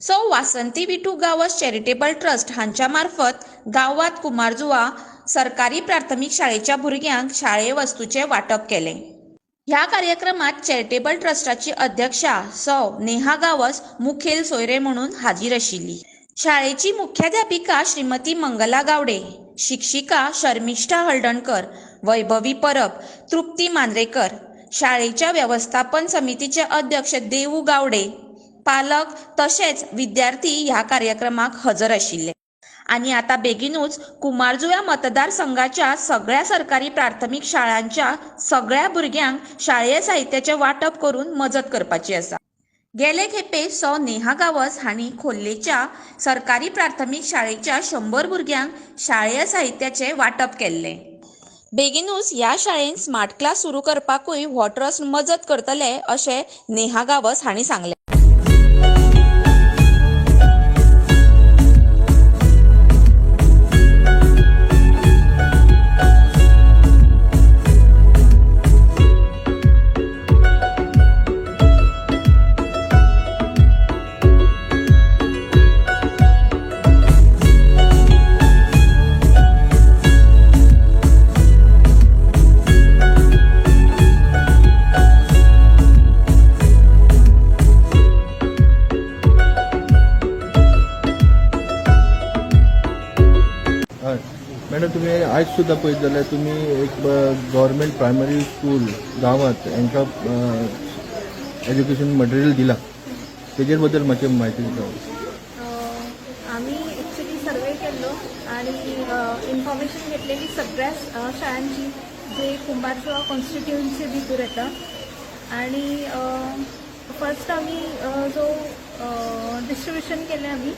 सौ वासंती Vithu Gawas charitable trust हांच्या मार्फत गावात कुमारजुवा सरकारी प्राथमिक शाळेच्या भुरग्यांक शाळे वस्तूचे वाटप केले। ह्या कार्यक्रमात चॅरिटेबल ट्रस्टाची अध्यक्षा सौ नेहा गावस मुखेल सोयरे म्हणून हाजीर आशिल्ली। शाळेची मुख्याध्यापिका श्रीमती मंगला गावडे, शिक्षिका शर्मिष्ठा हळदणकर, वैभवी परब, तृप्ती मांद्रेकर, शाळेच्या व्यवस्थापन समितीचे अध्यक्ष देवू गावडे, पालक तसेच विद्यार्थी ह्या कार्यक्रमाक हजर आशिल्ले। आणि आता बेगीनूच कुमारजुव्या मतदारसंघाच्या सगळ्या सरकारी प्राथमिक शाळांच्या सगळ्या भुरग्यांक शाळेय साहित्याचे वाटप करून मजत करपाची आसा। गेले खेपे सौ नेहा गावस हांणी खोर्लेच्या सरकारी प्राथमिक शाळेच्या 100 भुरग्यांक शाळेय साहित्याचे वाटप केल्ले। बेगीनूच ह्या शाळेन स्मार्ट क्लास सुरू करपाकूय हो ट्रस्ट मजत करतले अशें नेहा गावस हांणी सांगले। मॅडम, तुम्ही आज सुद्धा पळयत जाल्यार तुम्ही एक गव्हर्मेंट प्रायमरी स्कूल गावात हांकां एज्युकेशन मटेरियल दिला, तेजे बद्दल मातशी म्हायती दिता। आम्ही ॲक्च्युली सर्वे केल्लो आणि इन्फॉर्मेशन घेतलेली सगळ्या शाळांची जे कुंभारजुवा कॉन्स्टिट्युएन्सी भितर येता। आणि फर्स्ट आम्ही जो डिस्ट्रीब्युशन केले आम्ही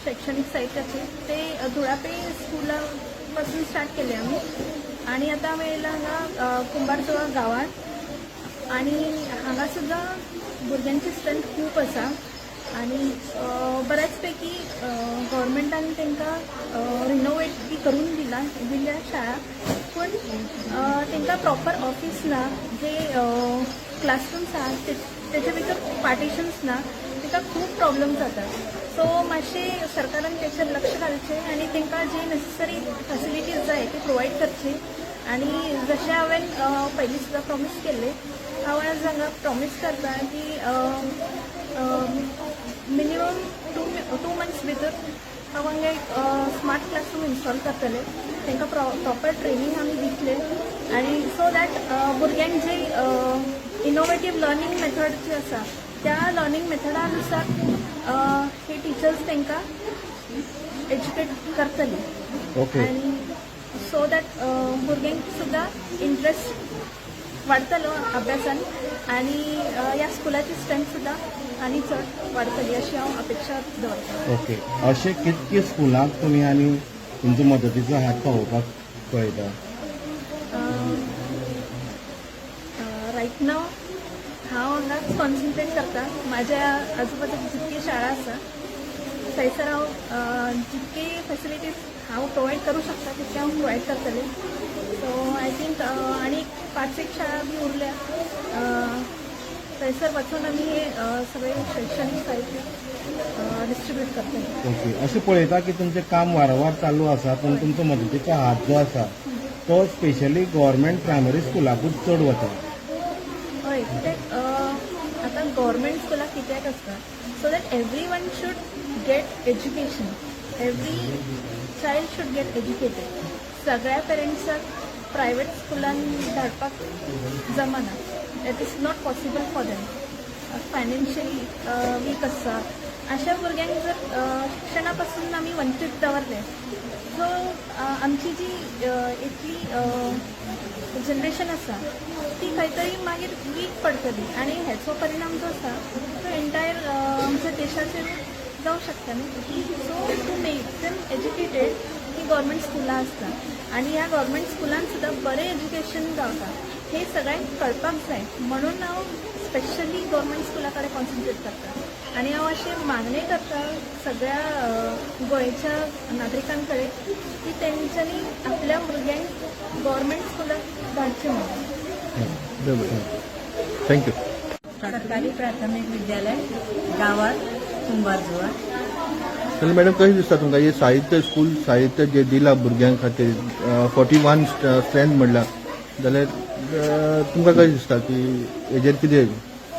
शैक्षणिक साहित्याचे ते धुळापे स्कूलापासून स्टार्ट केले आम्ही। आणि आता मेळयला हांगा कुंभारजुवा गावात आणि हांगा सुद्धा भुरग्यांची स्ट्रेंथ खूप आसा आणि बऱ्याचपैकी गव्हर्मेंटान तांकां रिनोवेट बी करून दिल्या शाळा, पण तांकां प्रॉपर ऑफिस ना, जे क्लासरूम्स आहात तेचे भितर पार्टिशन्स ना, ताका खूप प्रॉब्लेम जातात। सो मातशे सरकारान तेचेर लक्ष घालचें आणि तांकां जे नेसेसरी फॅसिलिटीज जाय ते प्रोवायड करचे। आणि जशें हांवें पयलीं सुद्दां प्रॉमीस केल्ले, हांव आज हांगा प्रॉमीस करता की मिनिमम 2 मंथ्स भितर हांव हांगा एक स्मार्ट क्लासरूम इन्स्टॉल करतले, तांकां प्रॉपर ट्रेनिंग आमी दितले आणि सो दॅट भुरग्यांक जे इनोवेटीव लर्निंग मेथड जी आसा त्या लर्निंग मेथडानुसार हे टीचर्स तांकां एज्युकेट करतले। ओके। आणि सो दॅट भुरग्यांक सुद्दां इंट्रस्ट वाडतलो अभ्यासान आणि ह्या स्कुलाची स्ट्रेंथ सुद्दां आनी चड वाडतली अशी हांव अपेक्षा दवरतां। ओके, अशे कितके स्कुलांक तुमी आनी तुमचो मदतीचो हात पावोवपाक पळयता? रायट नाव हांव हांगाच कॉन्सन्ट्रेट करता। म्हाज्या आजूबाजूक जितकी शाळा आसा थंयसर हांव जितके फॅसिलिटीज हांव प्रोवायड करूं शकता तितके हांव प्रोवायड करतले। सो आय थिंक आनी 5-6 शाळा बी उरल्या, थंयसर वचून आमी हे सगळे शैक्षणिक साहित्य डिस्ट्रीब्यूट करतले। ओके, अशें पळयता की तुमचें काम वारंवार चालू आसा, पण तुमचो मदतीचो हात जो आसा तो स्पेशली गव्हर्मेंट प्रायमरी स्कुलाकूच चड वता। हय, कित्याक आतां गव्हर्मेंट स्कुलाक कित्याक आसता, so that every should get education, every child should get educated. सगळ्या पेरेंट्साक प्रायवेट स्कुलान धाडपाक जमना, that is not possible for them, financially weak आसा। अशा भुरग्यांक जर शिक्षणापासून आमी वंचीत दवरले, सो आमची जी इतली जनरेशन आसा ती खंय तरी मागीर वीक पडटली आणि हेचो परिणाम जो आसा तो एंटायर आमच्या देशाचेर जावं शकता न्ही। So to make them educated ही गव्हर्मेंट स्कुलां आसता आणि ह्या गव्हर्मेंट स्कुलान सुद्दां बरें एज्युकेशन गावता हे सगळ्यांक कळपाक जाय, म्हणून हांव स्पेशली गव्हर्मेंट स्कुला कडेन कॉन्सन्ट्रेट करता। आणि हांव अशी मागणी करता सगळ्या गोंयच्या नागरिकां कडेन की तेंच्यांनी आपल्या भुरग्यांक गव्हर्मेंट स्कुलाक धाडचें म्हणून। थँक्यू। सरकारी प्राथमिक विद्यालय गावात कुंभार जुवा. जाल्यार मॅडम कशें दिसता तुमकां हे साहित्य स्कूल साहित्य जे दिला भुरग्यां खातीर 41 स्ट्रेंथ म्हणला जाल्यार तुमकां कशें दिसता की हेजेर कितें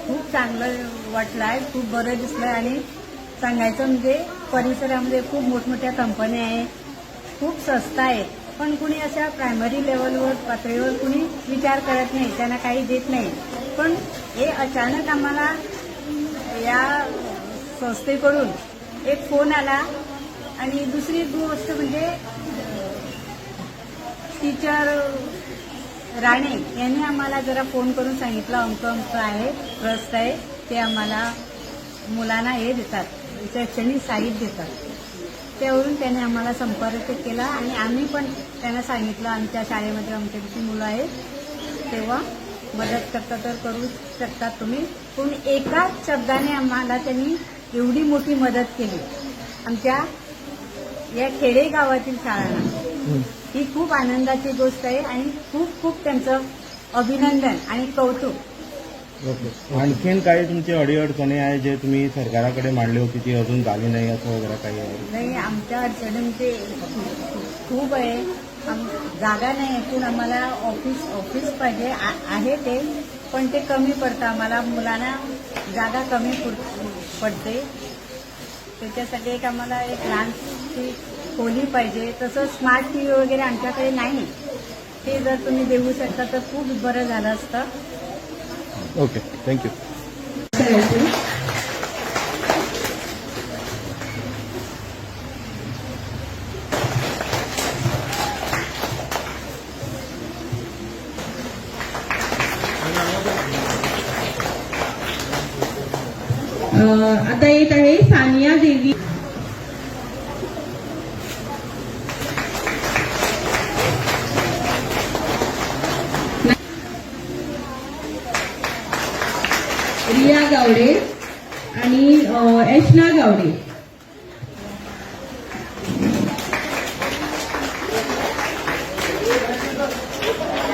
खूप चांगलं वाटलं आहे, खूप बरं दिसलं. आणि सांगायचं म्हणजे परिसरामध्ये खूप मोठमोठ्या कंपन्या आहेत, खूप स्वस्त आहे, पण कुणी अशा प्रायमरी लेवलवर पातळीवर कुणी विचार करत नाही, त्यांना काही देत नाही. पण हे अचानक आम्हाला या संस्थेकडून एक फोन आला. आणि दुसरी गोष्ट म्हणजे टीचर राणे यांनी आम्हाला जरा फोन करून सांगितलं अमक आहे, ट्रस्ट आहे, ते आम्हाला मुलांना हे देतात, शैक्षणिक साहित्य देतात. त्यावरून त्याने आम्हाला संपर्क केला आणि आम्ही पण त्यांना सांगितलं आमच्या शाळेमध्ये आमच्याकडची मुलं आहेत, तेव्हा मदत करता तर करू शकतात तुम्ही. पण एकाच शब्दाने आम्हाला त्यांनी एवढी मोठी मदत केली आमच्या या खेडेगावातील शाळांना. ही खूप आनंदाची गोष्ट आहे आणि खूप खूप त्यांचं अभिनंदन आणि कौतुक. ओके. आणखीन काही तुमची अडीअडचणी आहे जे तुम्ही सरकाराकडे मांडली होती ती अजून झाली नाही असं वगैरे काही आहे? नाही, आमच्या अडचणी म्हणजे खूप आहे. जागा नाही आहे, पण आम्हाला ऑफिस पाहिजे आहे ते, पण ते कमी पडतं आम्हाला, मुलांना जागा कमी पडते. त्याच्यासाठी एक आम्हाला एक लहानशी खोली पाहिजे. तसं स्मार्ट टीव्ही वगैरे आमच्याकडे नाही, ते जर तुम्ही देऊ शकता तर खूप बरं झालं असतं. Okay thank you. आता येत आहे सानिया देवी. रिया गावडे आणि यशना गावडे.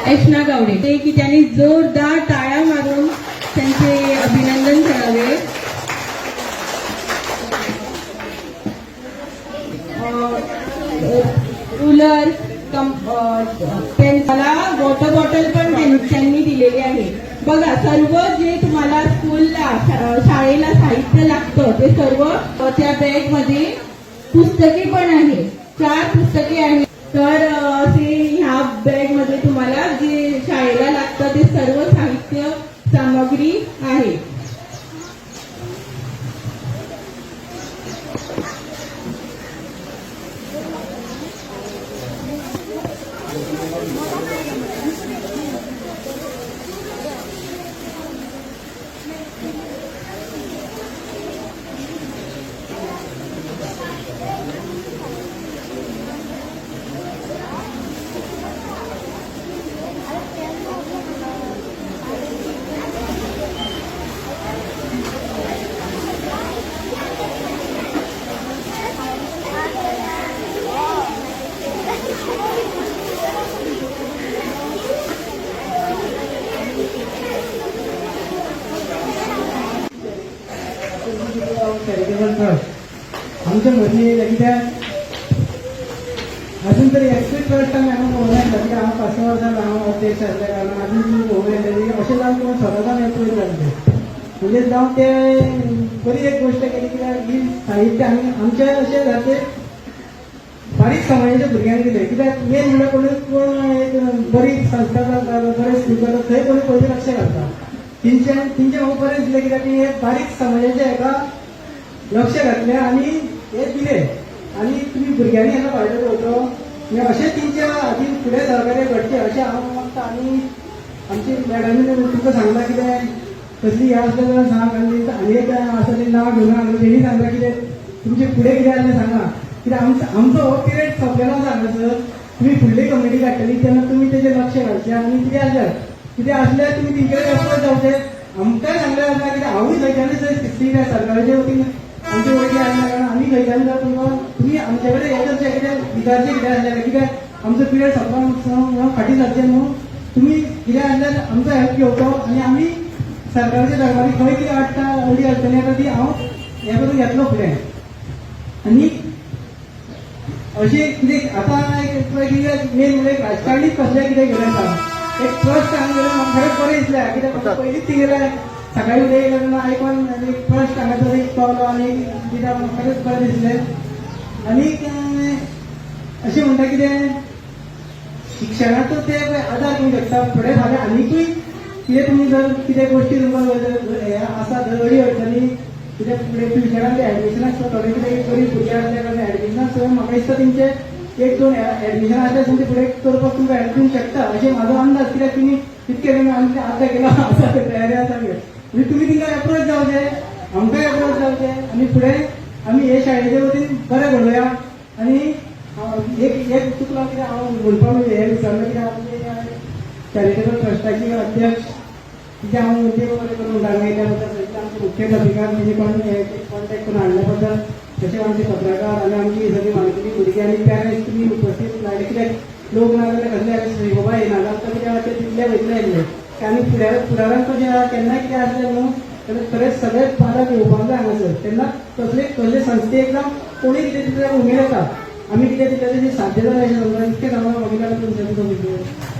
यशना गावडे ते की त्यांनी जोरदार टाळ्या मारून त्यांचे अभिनंदन करावे. कूलर मला वॉटर बॉटल पण त्यांनी दिलेली आहे. बघा, सर्व जे तुम्हाला स्कूलला शाळेला साहित्य लागतं ते सर्व त्या बॅग मध्ये. पुस्तके पण आहे, 4 पुस्तके आहेत. तर ते ह्या बॅग मध्ये तुम्हाला जे शाळेला लागतं ते सर्व साहित्य सामग्री आहे. चॅरिटेबल ट्रस्ट आमच्या मदीं कित्याक अजून तरी एक्सिट ट्रस्ट आमी हांगा पळोवंक ना, कित्याक हांव 5 वर्सां हांव अध्यक्ष आसल्या कारणान अजून तुमी पळोवंक येतली अशें जावन कोण स्वताच्यान हें पळयत जालें म्हणजे जावन ते बरी एक गोश्ट केली. कित्याक ही साहित्य आमी आमचे अशें जाते बारीक समाजाच्या भुरग्यांक दिले. कित्याक मेन म्हणल्यार कोण एक बरी संस्था करता बरें स्कूल करता थंय कोणी पयलीं लक्ष घालता. तिंचे म्हाका बरें दिसलें कित्याक हे बारीक समाजाच्या हेका लक्ष घातलें आनी हे दिले आनी तुमी भुरग्यांनी हाका फायदो घेवचो म्हणजे अशें तेंच्या खातीर फुडें सहकार्य घडचें अशें हांव मागता. आनी आमची मॅडमीन तुमकां सांगलां कितें कसली हे आसलें जाल्यार सांग आनी एक आसा तें नांव घेवना तेणी सांगलां कितें तुमचें फुडें कितें आसलें सांगा. कित्याक आमचो हो पिरियड सोंपलेलो आसा हांगासर. तुमी फुडली कमिटी काडटली तेन्ना तुमी तेजेर लक्ष घालचें आनी कितें आसल्यार तुमी तेंचे कडेन एफर्ट जावचें. आमकांय सांगलें आसा कित्याक हांवूय खंयच्यानूय थंय शिकता सरकाराचे वतीन आमचे वडील आसल्या कारणान आमी खंयच्यान जर तुमी आमचे कडेन हें करचें कितें विचारचें कितें आसल्यार कित्याक आमचो पिरियड सोंपपाक फाटीं सरचें न्हू. तुमी कितें आसल्यार आमचो हेल्प घेवचो आनी आमी सरकाराच्या दरबारी खंय कितें हाडटा अडी अडचणी येता ती हांव हे करून घेतलो फुडें आनी अशी कितें आतां एक मेन म्हणजे राजकारणी कसलें कितें घेवन येता एक ट्रस्ट हांगा गेलो म्हाका खरेंच बरें दिसलें कित्याक म्हाका पयलींच थिंगेले सकाळी उदय येयलो तेन्ना आयकोन एक ट्रस्ट हांगाचो एक पावलो आनी कित्याक म्हाका खरेंच बरें दिसलें आनीक अशें म्हणटा कितें शिक्षणाचो ते आदार करूंक शकता फुडें फाल्यां आनीकूय कितें तुमी जर कितें गोश्टी तुमकां हे आसा जर अडी अडचणी कित्याक फुडें फ्युचरान ते एडमिशनाक थोडे कितें गरीब भुरगे आसले कारण एडमिशनाक म्हाका दिसता तेंचे एक दोन एडमिशन आसले तुमचे फुडें करपाक तुमकां हेल्प दिवंक शकता अशें म्हाजो अंदाज कित्याक तुमी तितके तुमी आमचे आतां केलो आसा तयारी आसा म्हणजे तुमी तिंका एप्रोच जावचे आमकांय एप्रोच जावचे आनी फुडें आमी हे शाळेचे वतीन बरें घडोवया आनी एक चुकलो कित्याक हांव म्हणपाक हें विचारलो कित्याक आमचे चॅरिटेबल ट्रस्टाचे अध्यक्ष कित्याक हांव म्हणजे बरें करून सांगयल्या बद्दल आमचे मुख्याध्यापिका म्हणजे कॉन्टॅक्ट करून हाडल्या बद्दल तशेंच आमचे पत्रकार आनी आमची सगळी माणकुली भुरगीं आनी पेरंट्स तुमी उपस्थित लायले कित्याक लोक ना जाल्यार कसले बाबा येना जाल्यार कित्याक ते तितले वयतले येयले आनी फुडाराक कशें केन्ना कितें आसलें न्हू जाल्यार खरेंच सगळे पालक येवपाक जाय हांगासर तेन्ना कसले संस्थेक जावं कोणी कितें तितले उमेद येता आमी कितें तितले साध्य जालें अशें समजा इतकें सांगून म्हाका तुमचे